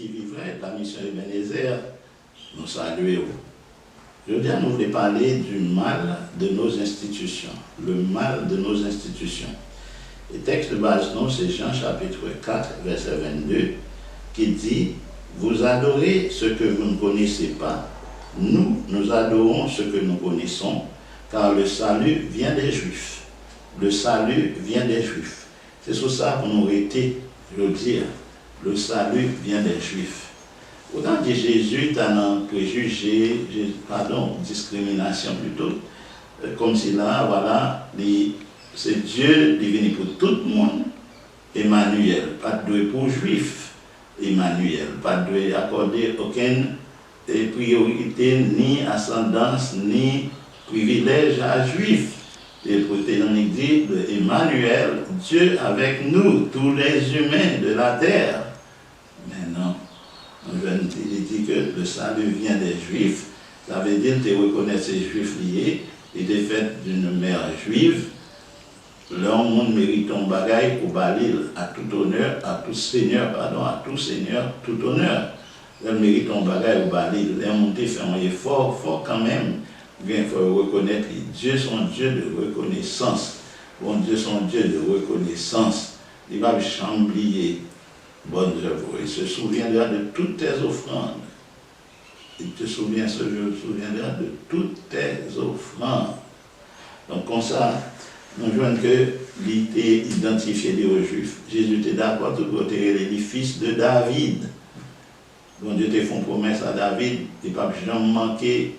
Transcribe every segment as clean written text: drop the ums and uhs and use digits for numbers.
qui vivrait la mission Ebenezer, nous saluons. Je veux dire, nous voulons parler du mal de nos institutions. Le mal de nos institutions. Le texte de base, non, c'est Jean chapitre 4, verset 22, qui dit « Vous adorez ce que vous ne connaissez pas. Nous adorons ce que nous connaissons, car le salut vient des Juifs. » Le salut vient des Juifs. C'est sur ça qu'on aurait été, je veux dire, le salut vient des Juifs. Autant que Jésus a un préjugé, discrimination plutôt, comme si là, voilà, c'est Dieu qui est venu pour tout le monde, Emmanuel, pas de pour Juifs, Emmanuel, pas de accorder aucune priorité, ni ascendance, ni privilège à Juifs. Et pour dit Emmanuel, Dieu avec nous, tous les humains de la terre. Mais non, il dit que le salut vient des Juifs. Ça veut dire que tu reconnais ces Juifs liés, il est fait d'une mère juive. L'homme mérite un bagaille pour balil à tout honneur, à tout seigneur, tout honneur. Il mérite un bagaille pour balil. L'homme fait un effort fort quand même. Il faut reconnaître que Dieu son Dieu de reconnaissance. Bon Dieu son Dieu de reconnaissance. Il va jamais oublier bonne œuvre. Il se souviendra de toutes tes offrandes. Il se souviendra de toutes tes offrandes. Donc comme ça, nous voyons que l'idée identifiée aux Juifs. Jésus était d'accord tout côté l'édifice de David. Bon Dieu te fait une promesse à David, il ne va jamais manquer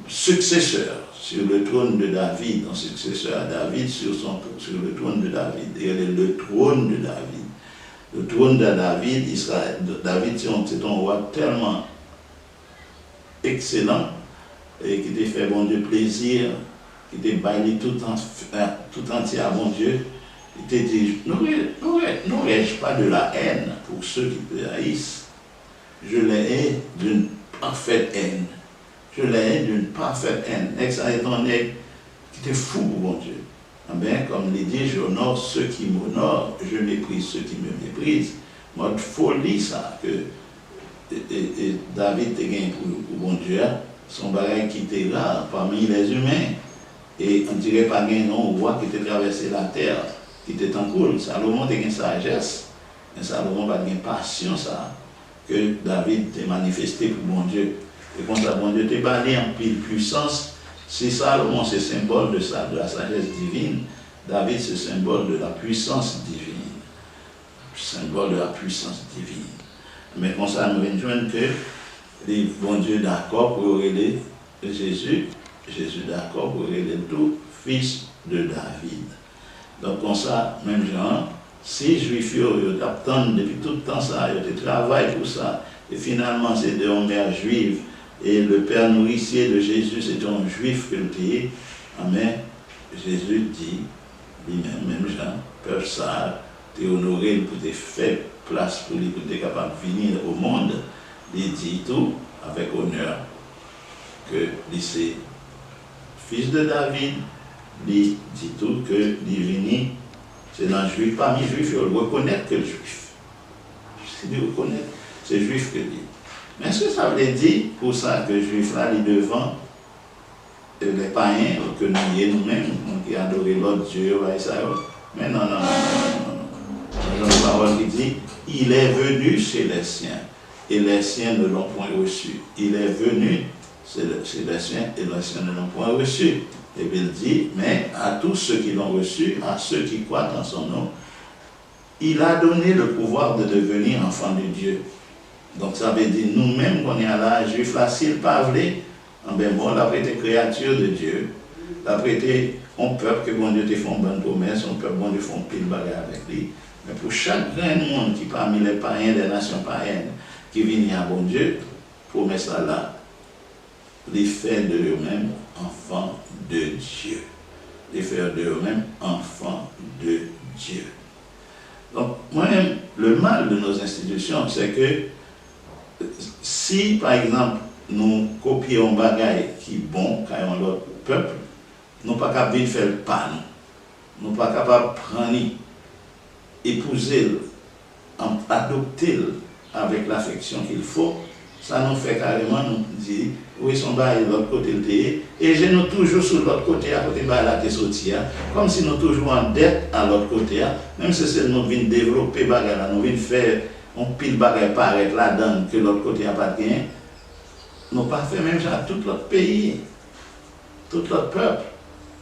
successeur sur le trône de David, un successeur à David sur le trône de David. Et le trône de David. Le trône de David, David c'est un roi tellement excellent et qui t'a fait bon Dieu plaisir, qui t'a baillé tout entier à bon Dieu. Il t'a dit, n'aurais-je pas de la haine pour ceux qui te haïssent? Je les hais d'une parfaite haine. Je les hais d'une parfaite haine. Ça est un nègre qui était fou pour mon Dieu. Ben, comme il dit, j'honore ceux qui m'honorent, je méprise ceux qui me méprisent. Mode folie, ça, que David te gagne pour mon Dieu, son bagage qui était là parmi les humains. Et on ne dirait pas qu'il y a un roi qui était traversé la terre, qui était en cours. Salomon a une sagesse, mais Salomon a une passion, ça, que David t'a manifesté pour mon Dieu. Et quand ça, bon Dieu t'a banni en pile puissance, c'est Salomon, c'est symbole de la sagesse divine. David, c'est symbole de la puissance divine. Symbole de la puissance divine. Mais comme ça, nous venons que les bon Dieu d'accord pour aider Jésus d'accord pour aider tout fils de David. Donc comme ça, même Jean, si Juifs ils attendent depuis tout le temps ça, ils travaillent pour ça, et finalement c'est de mère juive, et le père nourricier de Jésus c'est un juif que le pays. Amen. Jésus dit, lui-même, même Jean, peuple ça, t'es honoré pour te faire place pour lui, pour être capable de venir au monde, il dit tout avec honneur que c'est fils de David, il dit tout que il c'est un juif, parmi les juifs, il reconnaît que le juif. C'est de reconnaître, c'est juif que dit. Mais est-ce que ça veut dire pour ça que le juif là, il est devant les païens, que nous-mêmes, qui adorons l'autre Dieu, mais non. Dans la parole qui dit, il est venu chez les siens, et les siens ne l'ont point reçu. Il est venu chez les siens, et les siens ne l'ont point reçu. Et bien il dit, mais à tous ceux qui l'ont reçu, à ceux qui croient en son nom, il a donné le pouvoir de devenir enfants de Dieu. Donc ça veut dire, nous-mêmes, qu'on est à l'âge juif, là, s'il pas voulu, ben bon, la été créature de Dieu, la été un peuple que bon Dieu te fait une bonne promesse, un peuple bon Dieu fait un pile bagarre avec lui. Mais pour chaque grand monde qui parmi les païens, des nations païennes, qui viennent à bon Dieu, promesse là, les faire de eux-mêmes enfants de Dieu. Les faire de eux-mêmes enfants de Dieu. Donc, moi-même, le mal de nos institutions, c'est que si, par exemple, nous copions un bagage qui est bon, quand on l'autre peuple, nous ne sommes pas capables de faire le pas, nous ne sommes pas capables de prendre, épouser adopter avec l'affection qu'il faut, ça nous fait carrément nous dire, oui, son bail de l'autre côté le thé, et je nous toujours sur l'autre côté, à côté de la tête sortie, comme si nous toujours en dette à l'autre côté, même si c'est nous venons développer bagarre, nous venons faire un pile bagarre paraître là-dedans que l'autre côté n'a pas de gain, nous pas fait même ça à tout l'autre pays, tout l'autre peuple.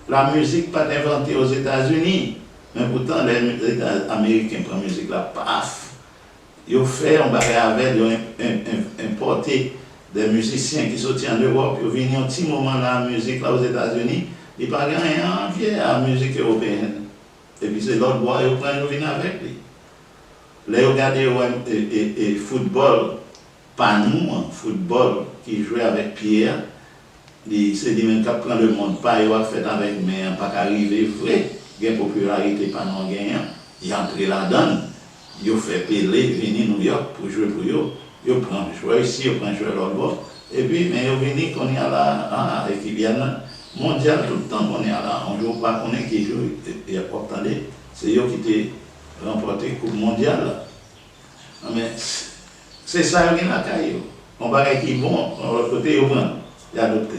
La musique pas inventée aux États-Unis, mais pourtant les Américains prennent la musique là, paf. Ils ont fait un bagarre avec, ils ont importé des musiciens qui sont en Europe, ils ont venu un petit moment là, la musique là aux États-Unis, ils ne parlent rien envier à la musique européenne. Et puis c'est l'autre bois, ils prennent, ils viennent avec lui. Là, ils regardent le football, pas nous, football qui jouait avec Pierre, c'est lui-même qui prend le monde, pas il va faire avec, mais pas qu'arriver vrai, il y a une popularité pas non gagnant, il est entré là-dedans. Ils ont fait Pelé venir New York pour jouer pour eux. Ils prennent joueur ici, ils prennent joueur l'autre. Et puis, mais ils viennent qu'on est là, l'équipe mondiale tout le temps qu'on est là. On ne joue pas qu'on est qui joue. Et attendez, c'est eux qui ont remporté la Coupe mondiale. Mais c'est ça qui est la caille. On va qui est bon, de l'autre côté, ils prennent. Ils adoptent.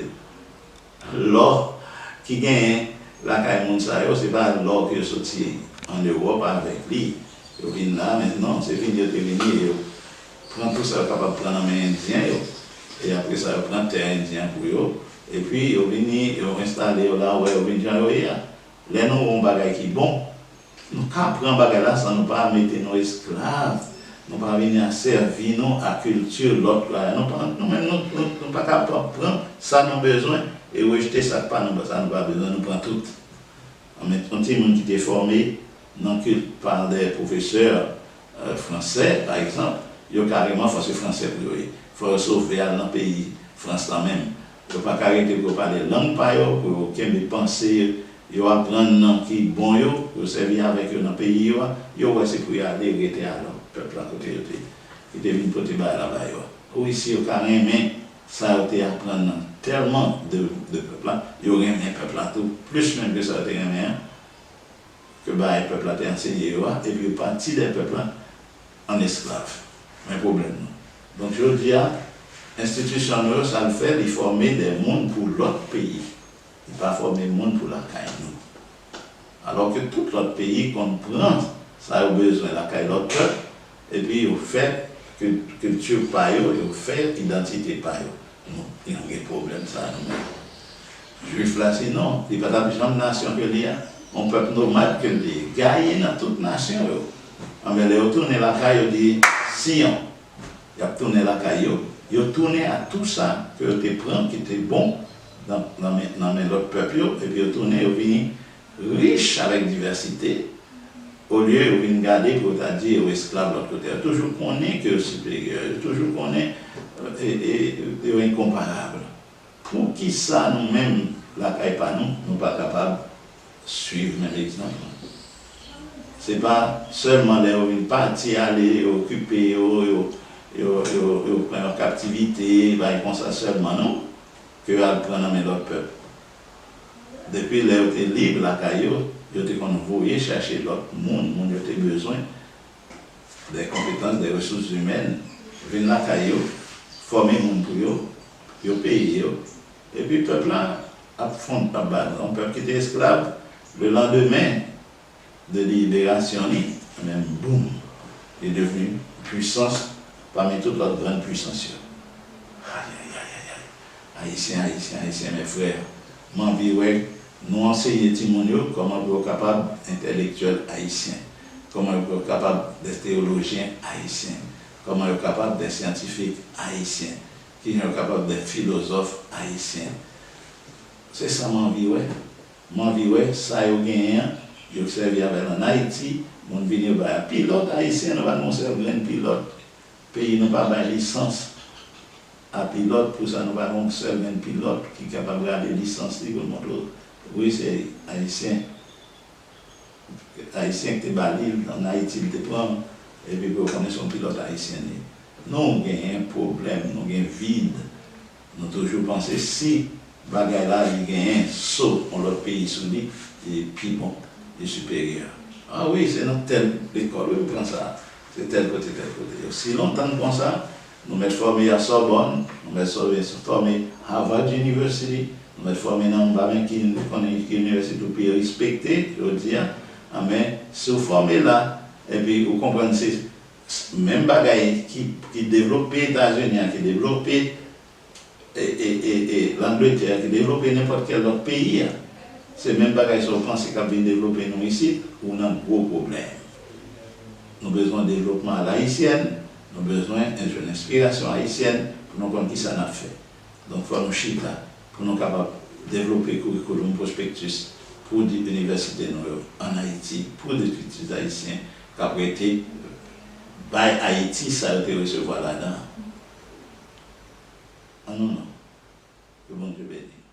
L'or qui gagne la caille mondiale, ce n'est pas l'or qui est sorti en Europe avec lui. Ils viennent là maintenant, c'est fini de venir, ils prennent tout ça capable de prendre en main indien, et après ça, ils prennent terre indien pour eux, et puis ils viennent, ils installent là où ils viennent, les nous ont bagay qui bon, nous prendre bagay là sans nous pas mettre nos esclaves, nous pas venir à servir nous à culture l'autre là, nous pas capable de prendre ça nous besoin et rejeter ça pas nous ça nous pas besoin, nous prend tout. On petit monde qui est formé non par des professeurs français, par exemple, ils ont carrément fait français pour eux. Il faut sauver dans le pays, France là même. Il ne faut pas arrêter pour parler langue par eux, pour qu'ils aient pensé, ils apprennent qui est bon, pour servir avec eux dans le pays. Ils ont c'est pour y aller, arrêter à leur peuple à côté de eux. Ils deviennent pour te battre là-bas. Ou ici, au carrément, ça a été apprendre tellement de peuple, ils ont aimé le peuple là, tout, plus même que ça a été aimé. Que le peuple a été enseigné, et puis partie des peuples en esclaves. Mais problème. Donc je dis, l'institution, ça le fait, il former des mondes pour l'autre pays. Il ne pas former des mondes pour la caille. Alors que tout l'autre pays comprend, ça a besoin de la caille de l'autre peuple, et puis il fait culture par eux, il fait identité par eux. Il y a un problème, ça. Juif là, sinon, il n'y a pas de nation que l'il y a. Un peuple normal que les gagnent dans toute nation. Mais ils retournent la caille, ils disent Sion. Ils retournent la caille, ils retournent à tout ça que tu prends, qui était bon dans l'autre peuple, et puis ils retournent, ils viennent riches avec diversité. Au lieu de venir garder pour dire aux esclaves de l'autre côté, toujours qu'on est que supérieur, toujours qu'on est incomparable. Pour qui ça, nous-mêmes, la caille pas nous, nous ne sommes pas capables suivre même exemple. Ce n'est pas seulement les partir, aller occuper, prendre en captivité, comme ça seulement, non, que prendre en main d'autres peuples. Depuis qu'ils étaient libres, la caillou, ils étaient envoyés chercher l'autre monde, ils avaient besoin des compétences, des ressources humaines, venir la caillou, former le monde pour eux, ils payer, et puis le peuple là, a fond de base, un peuple qui était esclave. Le lendemain de libération, même boum, il est devenu puissance parmi toutes les grandes puissances. Haïtiens, mes frères, nous enseignons comment nous sommes capables d'intellectuels haïtiens, comment nous sommes capables d'être théologiens haïtiens, comment nous sommes capables d'être scientifiques haïtiens, qui sont capables d'être philosophes haïtiens. C'est ça mon vie, ouais. Mon vie, ouais, ça y a gagné, j'ai observé en Haïti, mon venu un pilote haïtien, nous allons servir un pilote. Le pays n'a pas de licence à pilote, pour ça nous allons servir un pilote qui est capable de garder licence. Oui, c'est haïtien. Haïtien qui est balil, en Haïti, il te prend, et puis on connaît son pilote haïtien. Nous avons un problème, nous avons un vide. Nous avons toujours pensé si bagay là, il y a un saut dans l'autre pays sous lui, et puis bon, il est supérieur. Ah oui, c'est dans telle école, oui, prend ça. c'est tel côté, tel côté. Si longtemps comme ça, nous mettons formés à Sorbonne, nous mettons formés à Harvard University, nous mettons formés dans une université de pays respectée, je veux dire, mais si vous formez là, et puis vous comprenez, c'est même bagaille qui développe les États-Unis, qui développe l'Angleterre, qui développe n'importe quel autre pays, c'est même bagaille sur le France qui a bien développé nous ici, où on a un gros problème. Nous avons besoin de développement à l'haïtienne, nous avons besoin d'une inspiration haïtienne pour nous comprendre qui ça n'a fait. Donc, il faut nous chita pour nous capables de développer le curriculum prospectus pour des universités en Haïti, pour des études haïtiens qui ont été par Haïti, ça a été recevoir là-dedans. Ah non, non. Que bon Dieu bénisse.